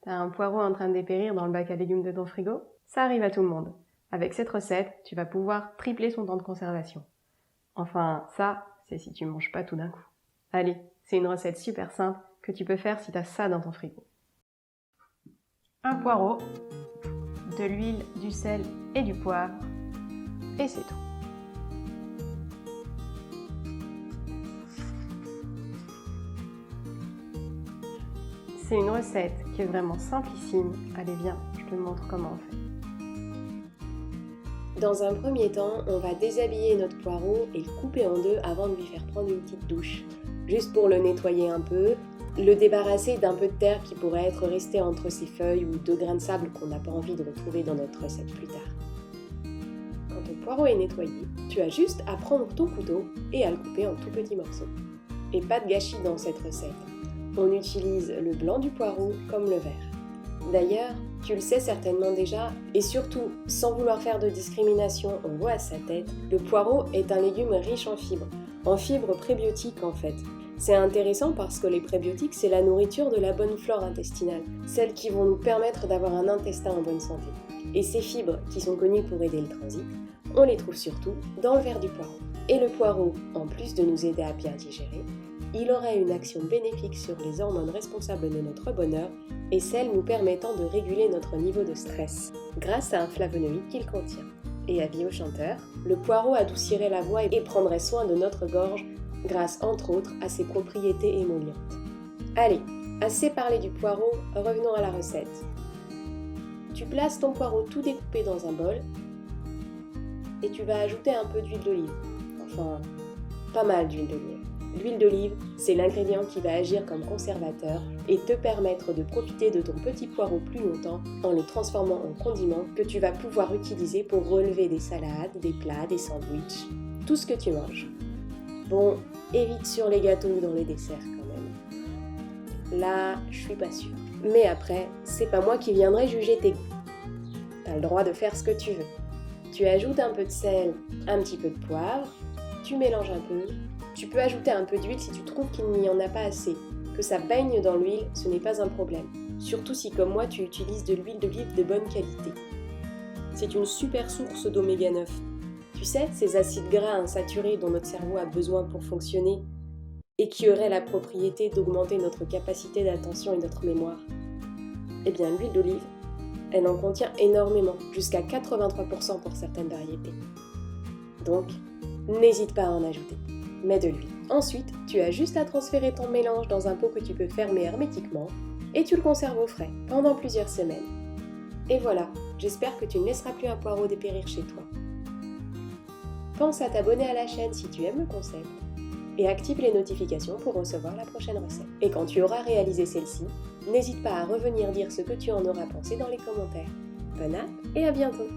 T'as un poireau en train de dépérir dans le bac à légumes de ton frigo? Ça arrive à tout le monde. Avec cette recette, tu vas pouvoir tripler son temps de conservation. Enfin, ça, c'est si tu manges pas tout d'un coup. Allez, c'est une recette super simple que tu peux faire si t'as ça dans ton frigo. Un poireau, de l'huile, du sel et du poivre, et c'est tout. C'est une recette qui est vraiment simplissime. Allez, viens, je te montre comment on fait. Dans un premier temps, on va déshabiller notre poireau et le couper en deux avant de lui faire prendre une petite douche. Juste pour le nettoyer un peu, le débarrasser d'un peu de terre qui pourrait être resté entre ses feuilles ou de grains de sable qu'on n'a pas envie de retrouver dans notre recette plus tard. Quand ton poireau est nettoyé, tu as juste à prendre ton couteau et à le couper en tout petits morceaux. Et pas de gâchis dans cette recette. On utilise le blanc du poireau comme le vert. D'ailleurs, tu le sais certainement déjà, et surtout, sans vouloir faire de discrimination, on voit à sa tête, le poireau est un légume riche en fibres prébiotiques en fait. C'est intéressant parce que les prébiotiques, c'est la nourriture de la bonne flore intestinale, celles qui vont nous permettre d'avoir un intestin en bonne santé. Et ces fibres, qui sont connues pour aider le transit, on les trouve surtout dans le vert du poireau. Et le poireau, en plus de nous aider à bien digérer, il aurait une action bénéfique sur les hormones responsables de notre bonheur et celles nous permettant de réguler notre niveau de stress, grâce à un flavonoïde qu'il contient. Et avis aux chanteurs, le poireau adoucirait la voix et prendrait soin de notre gorge grâce entre autres à ses propriétés émollientes. Allez, assez parlé du poireau, revenons à la recette. Tu places ton poireau tout découpé dans un bol et tu vas ajouter un peu d'huile d'olive. Enfin, pas mal d'huile d'olive. L'huile d'olive, c'est l'ingrédient qui va agir comme conservateur et te permettre de profiter de ton petit poireau plus longtemps en le transformant en condiment que tu vas pouvoir utiliser pour relever des salades, des plats, des sandwichs, tout ce que tu manges. Bon, évite sur les gâteaux ou dans les desserts quand même. Là, je suis pas sûre. Mais après, c'est pas moi qui viendrai juger tes goûts. T'as le droit de faire ce que tu veux. Tu ajoutes un peu de sel, un petit peu de poivre, tu mélanges un peu. Tu peux ajouter un peu d'huile si tu trouves qu'il n'y en a pas assez. Que ça baigne dans l'huile, ce n'est pas un problème. Surtout si, comme moi, tu utilises de l'huile d'olive de bonne qualité. C'est une super source d'oméga 9. Tu sais, ces acides gras insaturés dont notre cerveau a besoin pour fonctionner et qui auraient la propriété d'augmenter notre capacité d'attention et notre mémoire. Eh bien, l'huile d'olive, elle en contient énormément, jusqu'à 83% pour certaines variétés. Donc, n'hésite pas à en ajouter. Mets de l'huile. Ensuite, tu as juste à transférer ton mélange dans un pot que tu peux fermer hermétiquement et tu le conserves au frais pendant plusieurs semaines. Et voilà, j'espère que tu ne laisseras plus un poireau dépérir chez toi. Pense à t'abonner à la chaîne si tu aimes le concept et active les notifications pour recevoir la prochaine recette. Et quand tu auras réalisé celle-ci, n'hésite pas à revenir dire ce que tu en auras pensé dans les commentaires. Bon app et à bientôt!